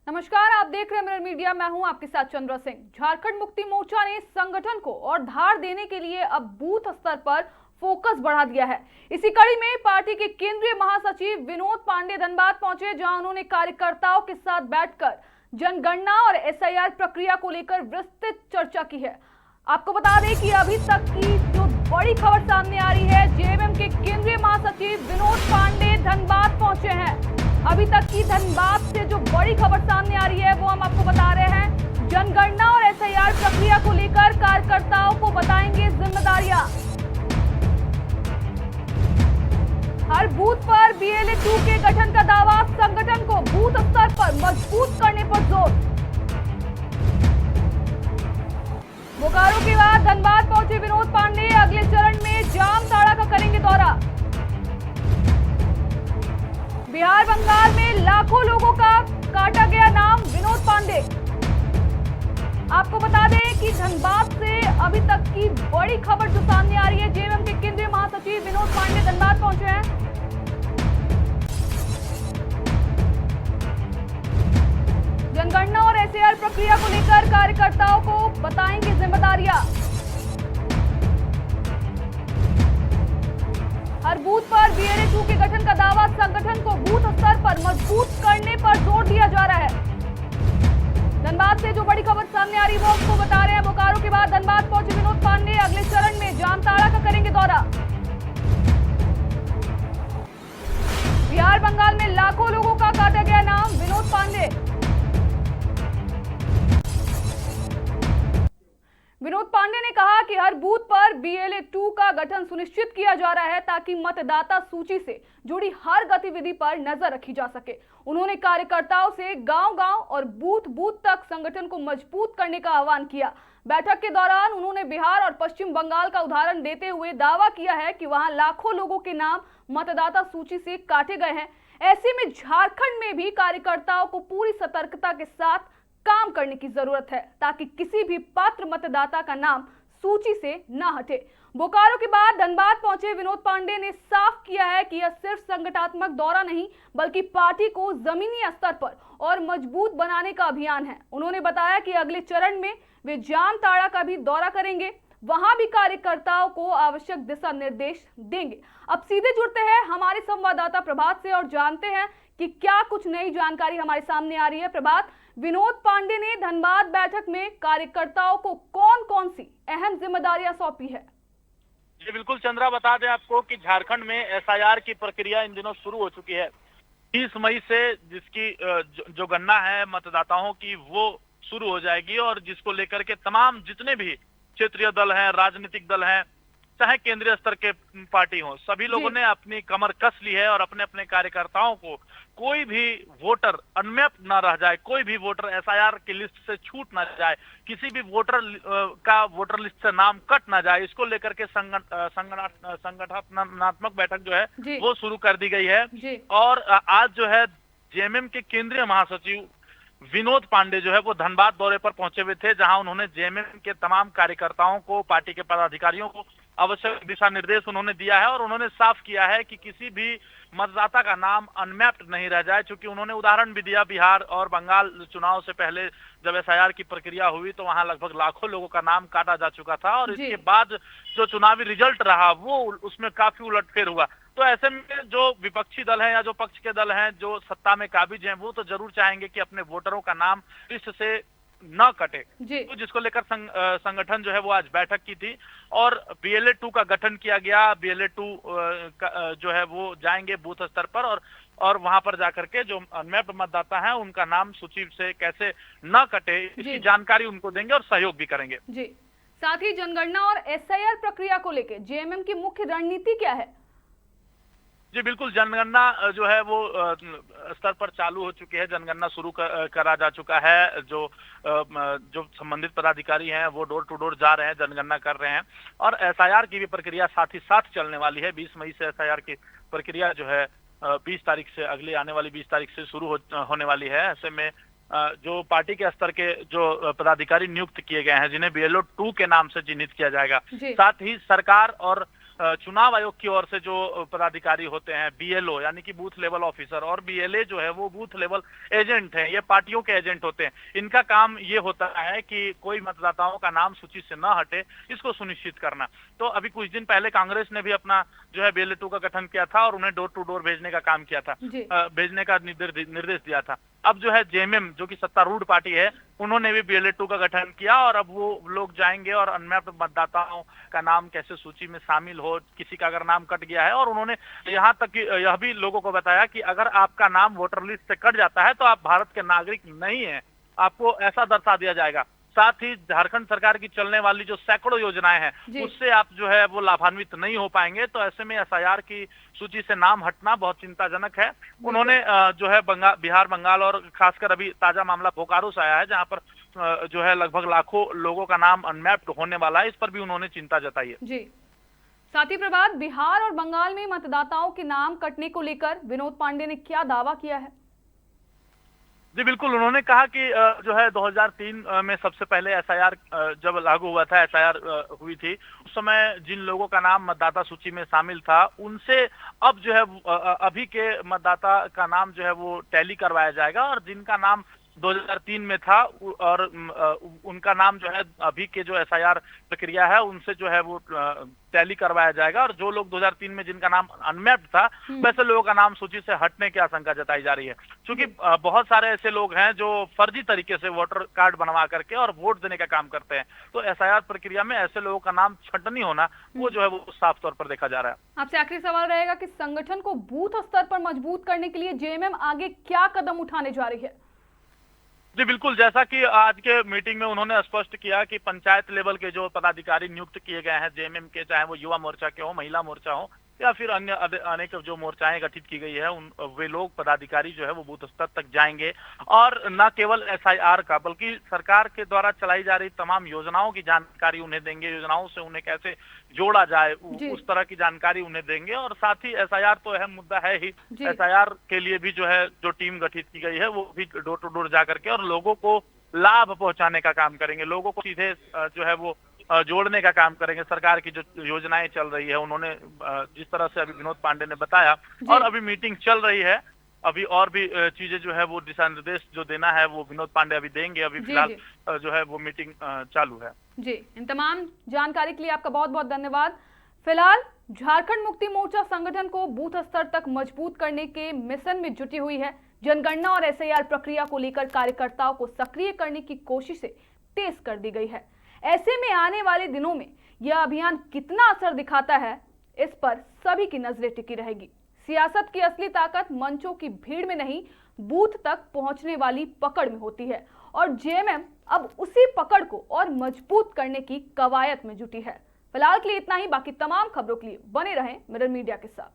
नमस्कार, आप देख रहे हैं मिरर मीडिया। मैं हूं आपके साथ चंद्रा सिंह। झारखंड मुक्ति मोर्चा ने संगठन को और धार देने के लिए अब बूथ स्तर पर फोकस बढ़ा दिया है। इसी कड़ी में पार्टी के केंद्रीय महासचिव विनोद पांडे धनबाद पहुंचे, जहां उन्होंने कार्यकर्ताओं के साथ बैठकर जनगणना और एसआईआर प्रक्रिया को लेकर विस्तृत चर्चा की है। आपको बता दें कि अभी तक की जो बड़ी खबर सामने आ रही है, जेएमएम के केंद्रीय महासचिव विनोद पांडे धनबाद पहुंचे हैं। अभी तक की धनबाद से जो बड़ी खबर सामने आ रही है वो हम आपको बता रहे हैं। जनगणना और एसआईआर प्रक्रिया को लेकर कार्यकर्ताओं को बताएंगे जिम्मेदारियां। हर बूथ पर बीएलए 2 के गठन का दावा, संगठन को बूथ स्तर पर मजबूत करने पर जोर। बोकारो के बाद धनबाद पहुंचे विनोद पांडे, अगले चरण में जामताड़ा का करेंगे दौरा। बिहार बंगाल में लाखों लोगों का काटा गया नाम विनोद पांडे। आपको बता दें कि धनबाद से अभी तक की बड़ी खबर जो सामने आ रही है, जेएमएम के केंद्रीय महासचिव विनोद पांडे धनबाद पहुंचे हैं। जनगणना और एसआईआर प्रक्रिया को लेकर कार्यकर्ताओं को बताएंगे जिम्मेदारियां। हर बूथ पर बीएलए 2 के गठन का दावा, संगठन को बूथ स्तर पर मजबूत करने पर जोर दिया जा रहा है। धनबाद से जो बड़ी खबर सामने आ रही है वो आपको बता रहे हैं। बोकारो के बाद धनबाद पहुंचे विनोद पांडे, अगले चरण में जामताड़ा का करेंगे दौरा। बिहार बंगाल में लाखों लोगों का काटा गया नाम विनोद पांडे। विनोद पांडे ने कहा कि हर बूथ पर बीएलए 2 का गठन सुनिश्चित किया जा रहा है ताकि मतदाता सूची से जुड़ी हर गतिविधि पर नजर रखी जा सके। उन्होंने कार्यकर्ताओं से गांव-गांव और बूथ-बूथ तक संगठन को मजबूत करने का आह्वान किया। बैठक के दौरान उन्होंने बिहार और पश्चिम बंगाल का उदाहरण देते हुए दावा किया है कि वहां लाखों लोगों के नाम मतदाता सूची से काटे गए हैं। ऐसे में झारखंड में भी कार्यकर्ताओं को पूरी सतर्कता के साथ काम करने की जरूरत है ताकि किसी भी पात्र मतदाता का नाम सूची से न हटे। बोकारो के बाद धनबाद पहुंचे विनोद पांडे ने साफ किया है कि यह सिर्फ संगठनात्मक दौरा नहीं बल्कि पार्टी को जमीनी स्तर पर और मजबूत बनाने का अभियान है। उन्होंने बताया कि अगले चरण में वे जामताड़ा का भी दौरा करेंगे, वहां भी कार्यकर्ताओं को आवश्यक दिशा निर्देश देंगे। अब सीधे जुड़ते हैं हमारे संवाददाता प्रभात से और जानते हैं कि क्या कुछ नई जानकारी हमारे सामने आ रही है। प्रभात, विनोद पांडे ने धनबाद बैठक में कार्यकर्ताओं को कौन कौन सी अहम जिम्मेदारियां सौंपी है? जी बिल्कुल चंद्रा, बता दें आपको कि झारखंड में एसआईआर की प्रक्रिया इन दिनों शुरू हो चुकी है। 30 मई से जिसकी जो गणना है मतदाताओं की वो शुरू हो जाएगी और जिसको लेकर के तमाम जितने भी क्षेत्रीय दल हैं, राजनीतिक दल हैं, चाहे केंद्रीय स्तर के पार्टी हो, सभी लोगों ने अपनी कमर कस ली है और अपने अपने कार्यकर्ताओं को कोई भी वोटर अनमैप्ड ना रह जाए, कोई भी वोटर एसआईआर की लिस्ट से छूट ना जाए, किसी भी वोटर का वोटर लिस्ट से नाम कट ना जाए, इसको लेकर के संगठनात्मक बैठक जो है वो शुरू कर दी गई है। और आज जो है जेएमएम के केंद्रीय महासचिव विनोद पांडे जो है वो धनबाद दौरे पर पहुंचे हुए थे, जहां उन्होंने जेएमएम के तमाम कार्यकर्ताओं को, पार्टी के पदाधिकारियों को आवश्यक दिशा निर्देश उन्होंने दिया है और उन्होंने साफ किया है कि किसी भी मतदाता का नाम अनमैप्ड नहीं रह जाए। क्योंकि उन्होंने उदाहरण भी दिया, बिहार और बंगाल चुनाव से पहले जब एसआईआर की प्रक्रिया हुई तो वहां लगभग लाखों लोगों का नाम काटा जा चुका था और इसके बाद जो चुनावी रिजल्ट रहा वो उसमें काफी उलटफेर हुआ। तो ऐसे में जो विपक्षी दल हैं या जो पक्ष के दल हैं जो सत्ता में काबिज हैं वो तो जरूर चाहेंगे कि अपने वोटरों का नाम लिस्ट से न कटे, तो जिसको लेकर संगठन जो है वो आज बैठक की थी और बीएलए 2 का गठन किया गया। बीएलए 2 जो है वो जाएंगे बूथ स्तर पर और वहां पर जाकर के जो अनमैप्ड मतदाता हैं उनका नाम सूची से कैसे न कटे इसकी जानकारी उनको देंगे और सहयोग भी करेंगे। जी, साथ ही जनगणना और एसआईआर प्रक्रिया को लेकर जेएमएम की मुख्य रणनीति क्या है? जी बिल्कुल, जनगणना जो है वो स्तर पर चालू हो चुकी है, जनगणना शुरू करा जा चुका है। जो संबंधित पदाधिकारी हैं वो डोर टू डोर जा रहे हैं, जनगणना कर रहे हैं और एसआईआर की भी प्रक्रिया साथ ही साथ चलने वाली है। 20 मई से एसआईआर की प्रक्रिया जो है 20 तारीख से, अगली आने वाली 20 तारीख से शुरू होने वाली है। ऐसे में जो पार्टी के स्तर के जो पदाधिकारी नियुक्त किए गए हैं जिन्हें बीएलए 2 के नाम से चिन्हित किया जाएगा, साथ ही सरकार और चुनाव आयोग की ओर से जो पदाधिकारी होते हैं, बीएलओ यानी कि बूथ लेवल ऑफिसर, और बीएलए जो है वो बूथ लेवल एजेंट हैं, ये पार्टियों के एजेंट होते हैं। इनका काम ये होता है कि कोई मतदाताओं का नाम सूची से न हटे, इसको सुनिश्चित करना। तो अभी कुछ दिन पहले कांग्रेस ने भी अपना जो है BLA 2 का गठन किया था और उन्हें डोर टू डोर भेजने का काम किया था, भेजने का निर्देश दिया था। अब जो है जेएमएम जो कि सत्तारूढ़ पार्टी है, उन्होंने भी BLA 2 का गठन किया और अब वो लोग जाएंगे और अनमैप्ड मतदाताओं का नाम कैसे सूची में शामिल हो, किसी का अगर नाम कट गया है, और उन्होंने यहाँ तक कि यह भी लोगों को बताया कि अगर आपका नाम वोटर लिस्ट से कट जाता है तो आप भारत के नागरिक नहीं है, आपको ऐसा दर्शा दिया जाएगा। साथ ही झारखंड सरकार की चलने वाली जो सैकड़ों योजनाएं हैं उससे आप जो है वो लाभान्वित नहीं हो पाएंगे। तो ऐसे में SIR की सूची से नाम हटना बहुत चिंताजनक है। उन्होंने जो है बिहार, बंगाल और खासकर अभी ताजा मामला बोकारो से आया है, जहां पर जो है लगभग लाखों लोगों का नाम अनमैप्ड होने वाला है, इस पर भी उन्होंने चिंता जताई है। जी, साथ ही प्रभात, बिहार और बंगाल में मतदाताओं के नाम कटने को लेकर विनोद पांडे ने क्या दावा किया है? जी बिल्कुल, उन्होंने कहा कि जो है 2003 में सबसे पहले SIR जब लागू हुआ था, SIR हुई थी, उस समय जिन लोगों का नाम मतदाता सूची में शामिल था, उनसे अब जो है अभी के मतदाता का नाम जो है वो टैली करवाया जाएगा, और जिनका नाम 2003 में था और उनका नाम जो है अभी के जो SIR प्रक्रिया है उनसे जो है वो टैली करवाया जाएगा, और जो लोग 2003 में जिनका नाम अनमैप्ड था वैसे लोगों का नाम सूची से हटने की आशंका जताई जा रही है। क्योंकि बहुत सारे ऐसे लोग हैं जो फर्जी तरीके से वोटर कार्ड बनवा करके और वोट देने का काम करते हैं, तो SIR प्रक्रिया में ऐसे लोगों का नाम छंटनी होना वो जो है वो साफ तौर पर देखा जा रहा है। आपसे आखिरी सवाल रहेगा कि संगठन को बूथ स्तर पर मजबूत करने के लिए जेएमएम आगे क्या कदम उठाने जा रही है? जी बिल्कुल, जैसा कि आज के मीटिंग में उन्होंने स्पष्ट किया कि पंचायत लेवल के जो पदाधिकारी नियुक्त किए गए हैं जेएमएम के, चाहे वो युवा मोर्चा के हो, महिला मोर्चा हो या फिर अन्य अनेक जो मोर्चाएं गठित की गई है, वे लोग पदाधिकारी जो है वो बूथ स्तर तक जाएंगे, और न केवल SIR का बल्कि सरकार के द्वारा चलाई जा रही तमाम योजनाओं की जानकारी उन्हें देंगे, योजनाओं से उन्हें कैसे जोड़ा जाए उस तरह की जानकारी उन्हें देंगे। और साथ ही SIR तो अहम मुद्दा है ही, SIR के लिए भी जो है जो टीम गठित की गई है वो भी डोर टू डोर जा करके और लोगों को लाभ पहुंचाने का काम करेंगे, लोगों को सीधे जो है वो जोड़ने का काम करेंगे। सरकार की जो योजनाएं चल रही है, उन्होंने जिस तरह से अभी विनोद पांडे ने बताया, और अभी मीटिंग चल रही है, अभी और भी चीजें जो है वो दिशा निर्देश जो देना है वो विनोद पांडे अभी देंगे। अभी फिलहाल जो है वो मीटिंग चालू है। जी, इन तमाम जानकारी के लिए आपका बहुत बहुत धन्यवाद। फिलहाल झारखंड मुक्ति मोर्चा संगठन को बूथ स्तर तक मजबूत करने के मिशन में जुटी हुई है। जनगणना और SIR प्रक्रिया को लेकर कार्यकर्ताओं को सक्रिय करने की कोशिशें तेज कर दी गई है। ऐसे में आने वाले दिनों में यह अभियान कितना असर दिखाता है, इस पर सभी की नजरें टिकी रहेगी। सियासत की असली ताकत मंचों की भीड़ में नहीं, बूथ तक पहुंचने वाली पकड़ में होती है, और जेएमएम अब उसी पकड़ को और मजबूत करने की कवायद में जुटी है। फिलहाल के लिए इतना ही। बाकी तमाम खबरों के लिए बने रहें मिरर मीडिया के साथ।